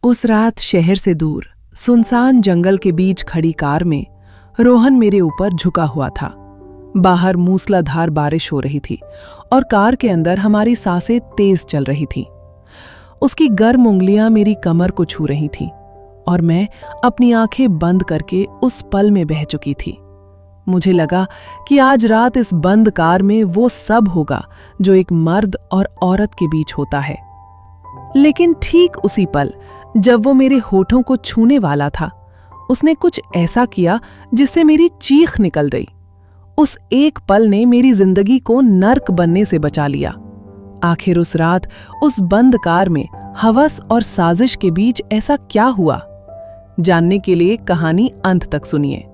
उस रात शहर से दूर सुनसान जंगल के बीच खड़ी कार में रोहन मेरे ऊपर झुका हुआ था। बाहर मूसलाधार बारिश हो रही थी और कार के अंदर हमारी सांसें तेज चल रही थीं। उसकी गर्म उंगलियां मेरी कमर को छू रही थीं और मैं अपनी आंखें बंद करके उस पल में बह चुकी थी। मुझे लगा कि आज रात इस बंद कार में वो सब होगा जो एक मर्द और औरत के बीच होता है। लेकिन ठीक उसी पल जब वो मेरे होठों को छूने वाला था, उसने कुछ ऐसा किया जिससे मेरी चीख निकल गई। उस एक पल ने मेरी जिंदगी को नर्क बनने से बचा लिया। आखिर उस रात उस बंद कार में हवस और साजिश के बीच ऐसा क्या हुआ? जानने के लिए कहानी अंत तक सुनिए।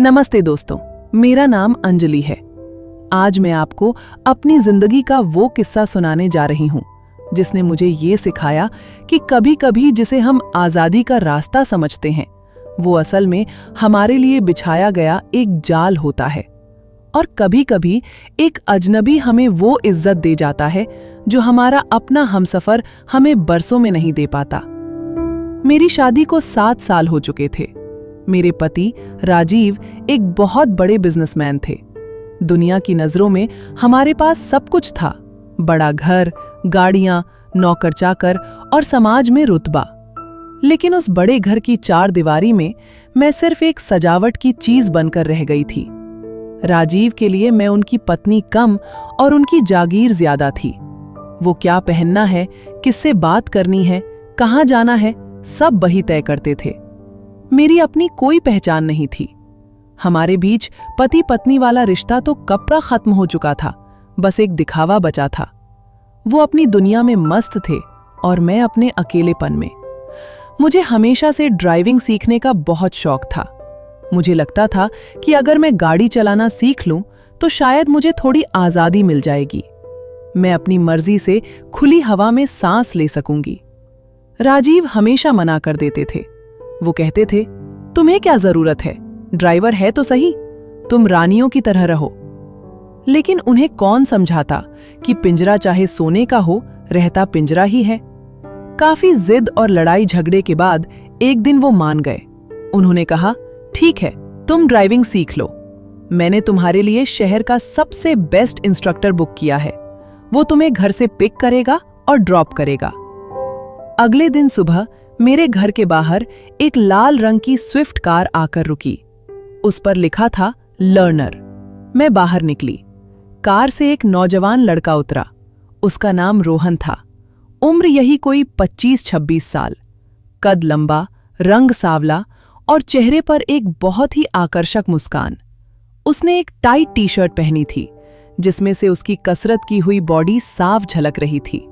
नमस्ते दोस्तों, मेरा नाम अंजलि है। आज मैं आपको अपनी जिंदगी का वो किस्सा सुनाने जा रही हूं जिसने मुझे ये सिखाया कि कभी-कभी जिसे हम आजादी का रास्ता समझते हैं, वो असल में हमारे लिए बिछाया गया एक जाल होता है। और कभी-कभी एक अजनबी हमें वो इज्जत दे जाता है जो हमारा अपना हमसफर हमें बरसों में नहीं दे पाता। मेरी शादी को 7 साल हो चुके थे। मेरे पति राजीव एक बहुत बड़े बिजनेसमैन थे। दुनिया की नजरों में हमारे पास सब कुछ था, बड़ा घर, गाड़ियां, नौकर चाकर और समाज में रुतबा। लेकिन उस बड़े घर की 4 दीवारी में मैं सिर्फ एक सजावट की चीज बनकर रह गई थी। राजीव के लिए मैं उनकी पत्नी कम और उनकी जागीर ज्यादा थी। वो क्या पहनना है, किससे बात करनी है, कहाँ जाना है, सब वही तय करते थे। मेरी अपनी कोई पहचान नहीं थी। हमारे बीच पति पत्नी वाला रिश्ता तो कपड़ा खत्म हो चुका था, बस एक दिखावा बचा था। वो अपनी दुनिया में मस्त थे और मैं अपने अकेलेपन में। मुझे हमेशा से ड्राइविंग सीखने का बहुत शौक था। मुझे लगता था कि अगर मैं गाड़ी चलाना सीख लूं तो शायद मुझे थोड़ी आजादी मिल जाएगी। मैं अपनी मर्जी से खुली हवा में सांस ले सकूंगी। राजीव हमेशा मना कर देते थे। वो कहते थे, तुम्हें क्या जरूरत है, ड्राइवर है तो सही, तुम रानियों की तरह रहो। लेकिन उन्हें कौन समझाता कि पिंजरा चाहे सोने का हो, रहता पिंजरा ही है। काफी जिद और लड़ाई झगड़े के बाद एक दिन वो मान गए। उन्होंने कहा, ठीक है, तुम ड्राइविंग सीख लो। मैंने तुम्हारे लिए शहर का सबसे बेस्ट इंस्ट्रक्टर बुक किया है। वो तुम्हें घर से पिक करेगा और ड्रॉप करेगा। अगले दिन सुबह मेरे घर के बाहर एक लाल रंग की स्विफ्ट कार आकर रुकी। उस पर लिखा था लर्नर। मैं बाहर निकली। कार से एक नौजवान लड़का उतरा। उसका नाम रोहन था। उम्र यही कोई 25-26 साल। कद लंबा, रंग सावला और चेहरे पर एक बहुत ही आकर्षक मुस्कान। उसने एक टाइट टी-शर्ट पहनी थी जिसमें से उसकी कसरत की हुई बॉडी साफ झलक रही थी।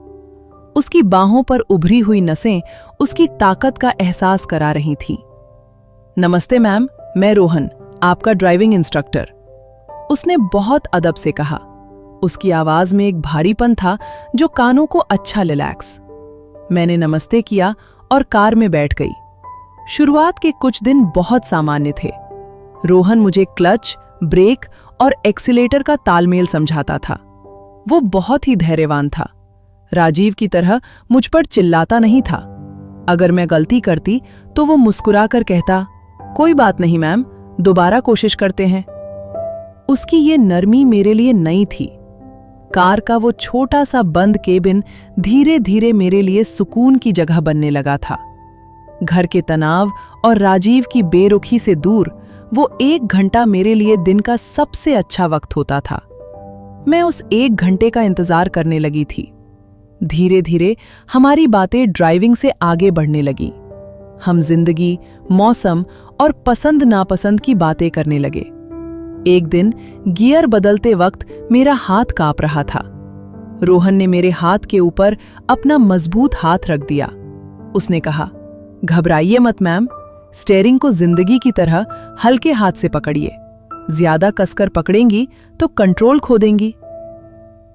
उसकी बाहों पर उभरी हुई नसें उसकी ताकत का एहसास करा रही थीं। नमस्ते मैम, मैं रोहन, आपका ड्राइविंग इंस्ट्रक्टर, उसने बहुत अदब से कहा। उसकी आवाज में एक भारीपन था जो कानों को अच्छा रिलैक्स। मैंने नमस्ते किया और कार में बैठ गई। शुरुआत के कुछ दिन बहुत सामान्य थे। रोहन मुझे क्लच, ब्रेक और एक्सीलेटर का तालमेल समझाता था। वो बहुत ही धैर्यवान था। राजीव की तरह मुझ पर चिल्लाता नहीं था। अगर मैं गलती करती तो वो मुस्कुराकर कहता, कोई बात नहीं मैम, दोबारा कोशिश करते हैं। उसकी ये नरमी मेरे लिए नई थी। कार का वो छोटा सा बंद केबिन धीरे धीरे मेरे लिए सुकून की जगह बनने लगा था। घर के तनाव और राजीव की बेरुखी से दूर वो 1 घंटा मेरे लिए दिन का सबसे अच्छा वक्त होता था। मैं उस 1 घंटे का इंतजार करने लगी थी। धीरे धीरे हमारी बातें ड्राइविंग से आगे बढ़ने लगी। हम जिंदगी, मौसम और पसंद नापसंद की बातें करने लगे। एक दिन गियर बदलते वक्त मेरा हाथ कांप रहा था। रोहन ने मेरे हाथ के ऊपर अपना मजबूत हाथ रख दिया। उसने कहा, घबराइए मत मैम, स्टीयरिंग को जिंदगी की तरह हल्के हाथ से पकड़िए। ज्यादा कसकर पकड़ेंगी तो कंट्रोल खो देंगी।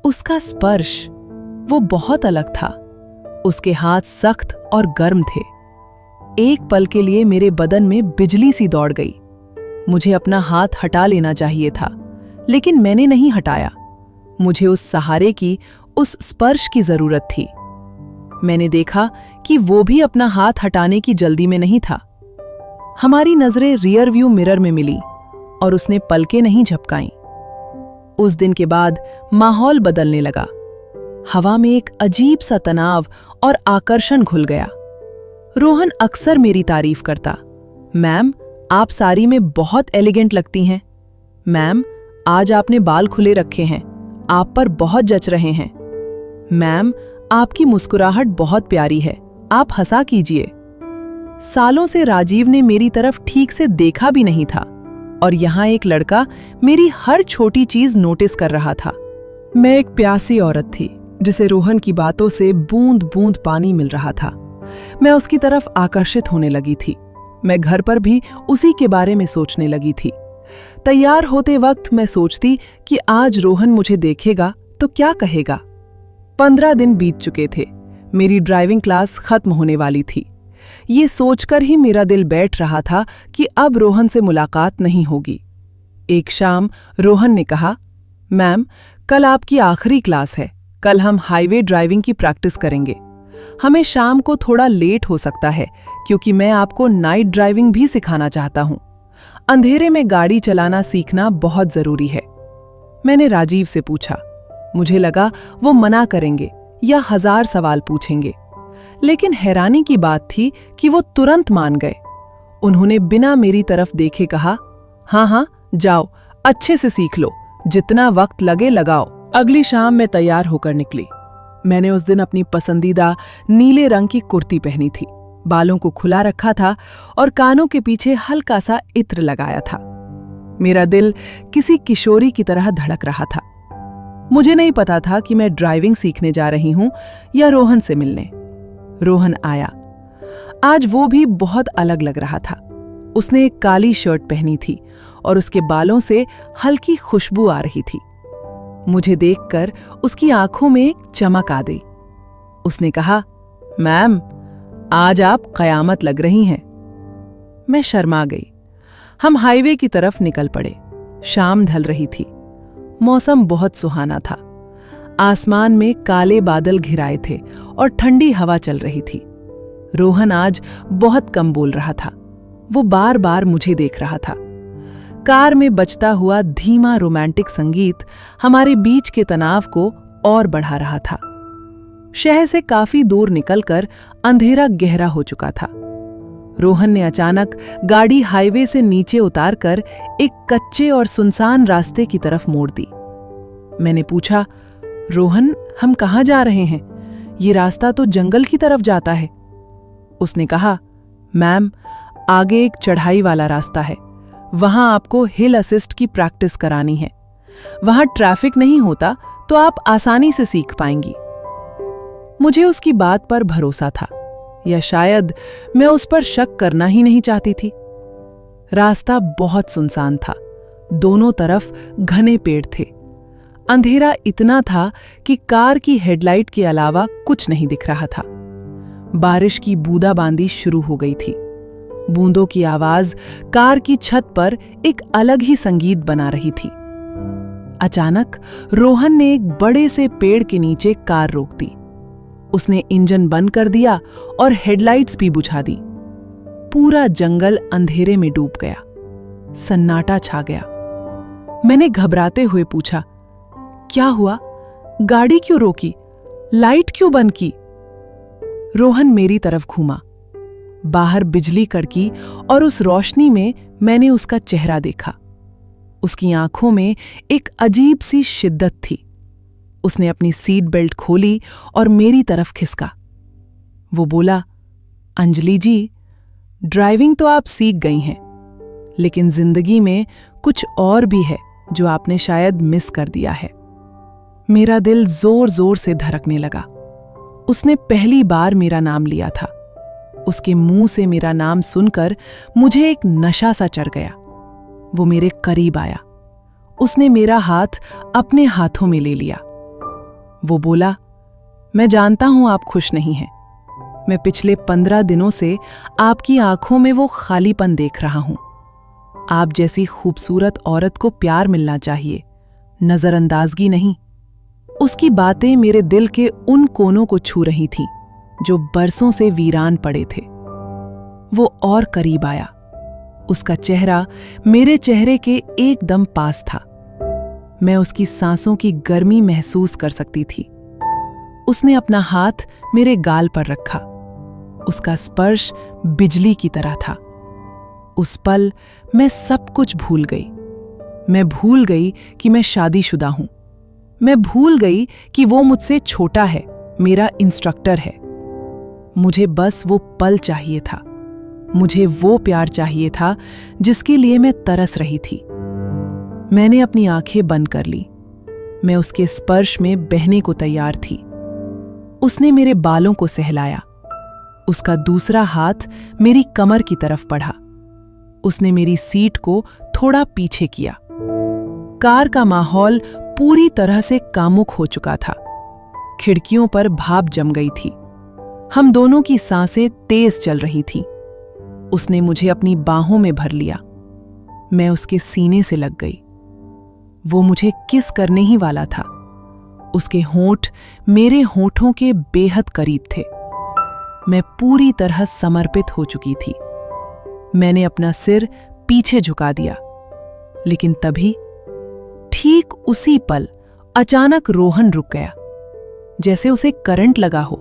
उसका स्पर्श, वो बहुत अलग था। उसके हाथ सख्त और गर्म थे। एक पल के लिए मेरे बदन में बिजली सी दौड़ गई। मुझे अपना हाथ हटा लेना चाहिए था, लेकिन मैंने नहीं हटाया। मुझे उस सहारे की, उस स्पर्श की जरूरत थी। मैंने देखा कि वो भी अपना हाथ हटाने की जल्दी में नहीं था। हमारी नजरें रियर व्यू मिरर में मिली और उसने पलकें नहीं झपकाईं। उस दिन के बाद माहौल बदलने लगा। हवा में एक अजीब सा तनाव और आकर्षण घुल गया। रोहन अक्सर मेरी तारीफ करता, मैम आप साड़ी में बहुत एलिगेंट लगती हैं। मैम आज आपने बाल खुले रखे हैं, आप पर बहुत जच रहे हैं। मैम आपकी मुस्कुराहट बहुत प्यारी है, आप हंसा कीजिए। सालों से राजीव ने मेरी तरफ ठीक से देखा भी नहीं था और यहाँ एक लड़का मेरी हर छोटी चीज नोटिस कर रहा था। मैं एक प्यासी औरत थी जिसे रोहन की बातों से बूंद बूंद पानी मिल रहा था। मैं उसकी तरफ आकर्षित होने लगी थी। मैं घर पर भी उसी के बारे में सोचने लगी थी। तैयार होते वक्त मैं सोचती कि आज रोहन मुझे देखेगा तो क्या कहेगा। 15 दिन बीत चुके थे। मेरी ड्राइविंग क्लास खत्म होने वाली थी। ये सोचकर ही मेरा दिल बैठ रहा था कि अब रोहन से मुलाकात नहीं होगी। एक शाम रोहन ने कहा, मैम कल आपकी आखिरी क्लास है, कल हम हाईवे ड्राइविंग की प्रैक्टिस करेंगे। हमें शाम को थोड़ा लेट हो सकता है क्योंकि मैं आपको नाइट ड्राइविंग भी सिखाना चाहता हूं। अंधेरे में गाड़ी चलाना सीखना बहुत जरूरी है। मैंने राजीव से पूछा। मुझे लगा वो मना करेंगे या 1000 सवाल पूछेंगे, लेकिन हैरानी की बात थी कि वो तुरंत मान गए। उन्होंने बिना मेरी तरफ देखे कहा, हाँ जाओ, अच्छे से सीख लो, जितना वक्त लगे लगाओ। अगली शाम मैं तैयार होकर निकली। मैंने उस दिन अपनी पसंदीदा नीले रंग की कुर्ती पहनी थी, बालों को खुला रखा था और कानों के पीछे हल्का सा इत्र लगाया था। मेरा दिल किसी किशोरी की तरह धड़क रहा था। मुझे नहीं पता था कि मैं ड्राइविंग सीखने जा रही हूं या रोहन से मिलने। रोहन आया। आज वो भी बहुत अलग लग रहा था। उसने एक काली शर्ट पहनी थी और उसके बालों से हल्की खुशबू आ रही थी। मुझे देखकर उसकी आंखों में एक चमक आ गई। उसने कहा, मैम आज आप कयामत लग रही हैं। मैं शर्मा गई। हम हाईवे की तरफ निकल पड़े। शाम ढल रही थी। मौसम बहुत सुहाना था। आसमान में काले बादल घिराए थे और ठंडी हवा चल रही थी। रोहन आज बहुत कम बोल रहा था। वो बार बार मुझे देख रहा था। कार में बजता हुआ धीमा रोमांटिक संगीत हमारे बीच के तनाव को और बढ़ा रहा था। शहर से काफी दूर निकलकर अंधेरा गहरा हो चुका था। रोहन ने अचानक गाड़ी हाईवे से नीचे उतारकर एक कच्चे और सुनसान रास्ते की तरफ मोड़ दी। मैंने पूछा, रोहन हम कहाँ जा रहे हैं? ये रास्ता तो जंगल की तरफ जाता है। उसने कहा, मैम आगे एक चढ़ाई वाला रास्ता है, वहां आपको हिल असिस्ट की प्रैक्टिस करानी है। वहां ट्रैफिक नहीं होता तो आप आसानी से सीख पाएंगी। मुझे उसकी बात पर भरोसा था, या शायद मैं उस पर शक करना ही नहीं चाहती थी। रास्ता बहुत सुनसान था। दोनों तरफ घने पेड़ थे। अंधेरा इतना था कि कार की हेडलाइट के अलावा कुछ नहीं दिख रहा था। बारिश की बूंदाबांदी शुरू हो गई थी। बूंदों की आवाज कार की छत पर एक अलग ही संगीत बना रही थी। अचानक रोहन ने एक बड़े से पेड़ के नीचे कार रोक दी। उसने इंजन बंद कर दिया और हेडलाइट्स भी बुझा दी। पूरा जंगल अंधेरे में डूब गया। सन्नाटा छा गया। मैंने घबराते हुए पूछा, क्या हुआ? गाड़ी क्यों रोकी? लाइट क्यों बंद की? रोहन मेरी तरफ घूमा। बाहर बिजली कड़की और उस रोशनी में मैंने उसका चेहरा देखा। उसकी आंखों में एक अजीब सी शिद्दत थी। उसने अपनी सीट बेल्ट खोली और मेरी तरफ खिसका। वो बोला, अंजलि जी, ड्राइविंग तो आप सीख गई हैं, लेकिन जिंदगी में कुछ और भी है जो आपने शायद मिस कर दिया है। मेरा दिल जोर जोर से धड़कने लगा। उसने पहली बार मेरा नाम लिया था। उसके मुंह से मेरा नाम सुनकर मुझे एक नशा सा चढ़ गया। वो मेरे करीब आया। उसने मेरा हाथ अपने हाथों में ले लिया। वो बोला, मैं जानता हूं आप खुश नहीं हैं। मैं पिछले 15 दिनों से आपकी आंखों में वो खालीपन देख रहा हूं। आप जैसी खूबसूरत औरत को प्यार मिलना चाहिए, नजरअंदाजगी नहीं। उसकी बातें मेरे दिल के उन कोनों को छू रही थीं जो बरसों से वीरान पड़े थे। वो और करीब आया। उसका चेहरा मेरे चेहरे के एकदम पास था। मैं उसकी सांसों की गर्मी महसूस कर सकती थी। उसने अपना हाथ मेरे गाल पर रखा। उसका स्पर्श बिजली की तरह था। उस पल मैं सब कुछ भूल गई। मैं भूल गई कि मैं शादीशुदा हूं। मैं भूल गई कि वो मुझसे छोटा है, मेरा इंस्ट्रक्टर है। मुझे बस वो पल चाहिए था। मुझे वो प्यार चाहिए था जिसके लिए मैं तरस रही थी। मैंने अपनी आंखें बंद कर ली। मैं उसके स्पर्श में बहने को तैयार थी। उसने मेरे बालों को सहलाया। उसका दूसरा हाथ मेरी कमर की तरफ बढ़ा। उसने मेरी सीट को थोड़ा पीछे किया। कार का माहौल पूरी तरह से कामुक हो चुका था। खिड़कियों पर भाप जम गई थी। हम दोनों की सांसें तेज चल रही थीं। उसने मुझे अपनी बाहों में भर लिया। मैं उसके सीने से लग गई। वो मुझे किस करने ही वाला था। उसके होंठ मेरे होंठों के बेहद करीब थे। मैं पूरी तरह समर्पित हो चुकी थी। मैंने अपना सिर पीछे झुका दिया। लेकिन तभी ठीक उसी पल अचानक रोहन रुक गया, जैसे उसे करंट लगा हो।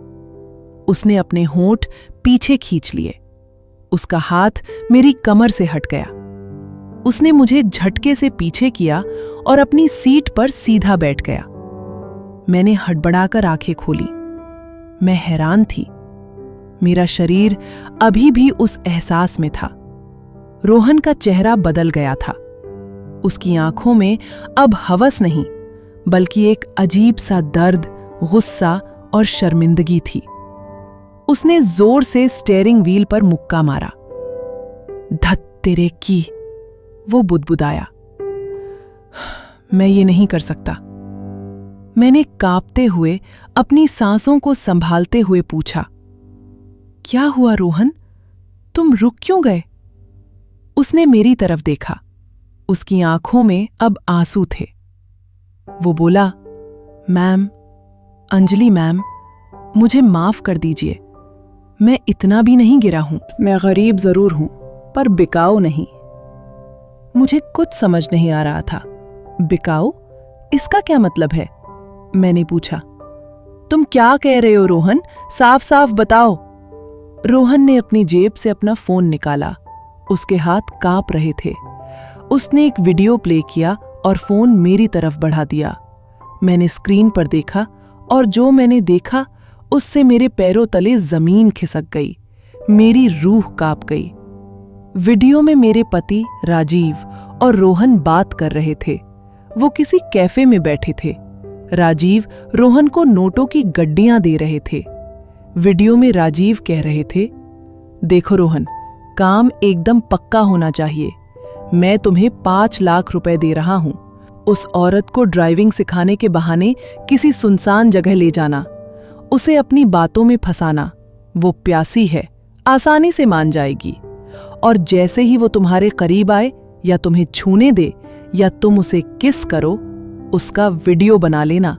उसने अपने होंठ पीछे खींच लिए। उसका हाथ मेरी कमर से हट गया। उसने मुझे झटके से पीछे किया और अपनी सीट पर सीधा बैठ गया। मैंने हड़बड़ाकर आंखें खोली। मैं हैरान थी। मेरा शरीर अभी भी उस एहसास में था। रोहन का चेहरा बदल गया था। उसकी आंखों में अब हवस नहीं, बल्कि एक अजीब सा दर्द, गुस्सा और शर्मिंदगी थी। उसने जोर से स्टीयरिंग व्हील पर मुक्का मारा। धत तेरे की, वो बुदबुदाया। मैं ये नहीं कर सकता। मैंने कांपते हुए अपनी सांसों को संभालते हुए पूछा, क्या हुआ रोहन? तुम रुक क्यों गए? उसने मेरी तरफ देखा। उसकी आंखों में अब आंसू थे। वो बोला, मैम, अंजलि मैम, मुझे माफ कर दीजिए। मैं इतना भी नहीं गिरा हूं। मैं गरीब जरूर हूं, पर बिकाऊ नहीं। मुझे कुछ समझ नहीं आ रहा था। बिकाऊ? इसका क्या मतलब है? मैंने पूछा। तुम क्या कह रहे हो रोहन? साफ साफ बताओ। रोहन ने अपनी जेब से अपना फोन निकाला। उसके हाथ कांप रहे थे। उसने एक वीडियो प्ले किया और फोन मेरी तरफ बढ़ा दिया। मैंने स्क्रीन पर देखा और जो मैंने देखा उससे मेरे पैरों तले जमीन खिसक गई। मेरी रूह कांप गई। वीडियो में मेरे पति राजीव और रोहन बात कर रहे थे। वो किसी कैफे में बैठे थे। राजीव रोहन को नोटों की गड्डियां दे रहे थे। वीडियो में राजीव कह रहे थे, देखो रोहन, काम एकदम पक्का होना चाहिए। मैं तुम्हें 5 लाख रुपए दे रहा हूं। उस औरत को ड्राइविंग सिखाने के बहाने किसी सुनसान जगह ले जाना, उसे अपनी बातों में फंसाना। वो प्यासी है, आसानी से मान जाएगी। और जैसे ही वो तुम्हारे करीब आए या तुम्हें छूने दे या तुम उसे किस करो, उसका वीडियो बना लेना।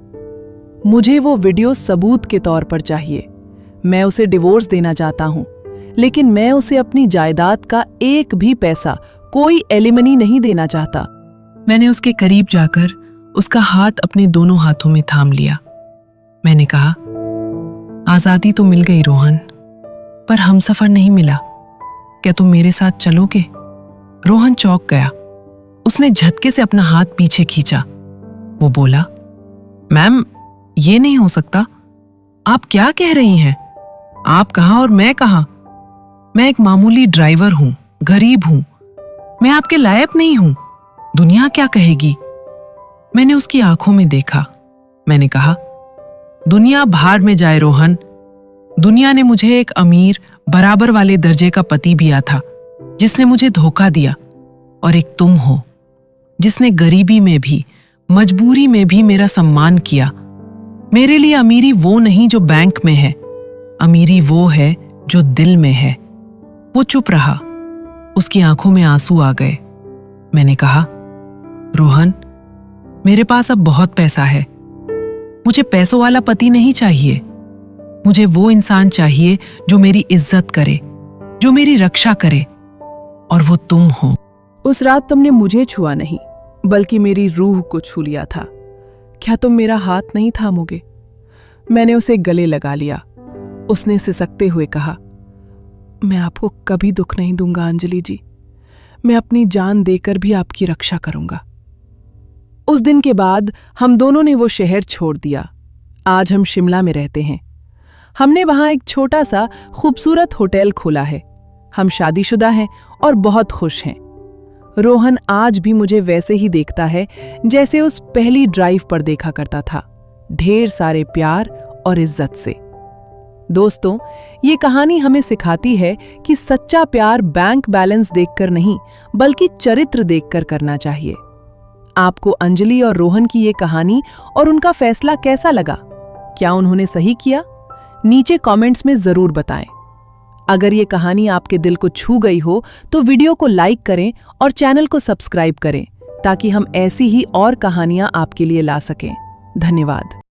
मुझे वो वीडियो सबूत के तौर पर चाहिए। मैं उसे डिवोर्स देना चाहता हूं, लेकिन मैं उसे अपनी जायदाद का एक भी पैसा, कोई एलिमनी नहीं देना चाहता। मैंने उसके करीब जाकर उसका हाथ अपने दोनों हाथों में थाम लिया। मैंने कहा, आजादी तो मिल गई रोहन, पर हमसफर नहीं मिला। क्या तुम मेरे साथ चलोगे? रोहन चौंक गया। उसने झटके से अपना हाथ पीछे खींचा। वो बोला, मैम, ये नहीं हो सकता। आप क्या कह रही हैं? आप कहां और मैं कहां? मैं एक मामूली ड्राइवर हूं, गरीब हूं। मैं आपके लायक नहीं हूं। दुनिया क्या कहेगी? मैंने उसकी आंखों में देखा। मैंने कहा, दुनिया भाड़ में जाए रोहन। दुनिया ने मुझे एक अमीर, बराबर वाले दर्जे का पति दिया था, जिसने मुझे धोखा दिया। और एक तुम हो, जिसने गरीबी में भी, मजबूरी में भी मेरा सम्मान किया। मेरे लिए अमीरी वो नहीं जो बैंक में है, अमीरी वो है जो दिल में है। वो चुप रहा। उसकी आंखों में आंसू आ गए। मैंने कहा, रोहन, मेरे पास अब बहुत पैसा है। मुझे पैसों वाला पति नहीं चाहिए। मुझे वो इंसान चाहिए जो मेरी इज्जत करे, जो मेरी रक्षा करे, और वो तुम हो। उस रात तुमने मुझे छुआ नहीं, बल्कि मेरी रूह को छू लिया था। क्या तुम मेरा हाथ नहीं थामोगे? मैंने उसे गले लगा लिया। उसने सिसकते हुए कहा, मैं आपको कभी दुख नहीं दूंगा अंजलि जी। मैं अपनी जान देकर भी आपकी रक्षा करूंगा। उस दिन के बाद हम दोनों ने वो शहर छोड़ दिया। आज हम शिमला में रहते हैं। हमने वहां एक छोटा सा खूबसूरत होटल खोला है। हम शादीशुदा हैं और बहुत खुश हैं। रोहन आज भी मुझे वैसे ही देखता है जैसे उस पहली ड्राइव पर देखा करता था, ढेर सारे प्यार और इज्जत से। दोस्तों, ये कहानी हमें सिखाती है कि सच्चा प्यार बैंक बैलेंस देखकर नहीं, बल्कि चरित्र देखकर करना चाहिए। आपको अंजलि और रोहन की ये कहानी और उनका फैसला कैसा लगा? क्या उन्होंने सही किया? नीचे कमेंट्स में जरूर बताएं। अगर ये कहानी आपके दिल को छू गई हो तो वीडियो को लाइक करें और चैनल को सब्सक्राइब करें, ताकि हम ऐसी ही और कहानियां आपके लिए ला सकें। धन्यवाद।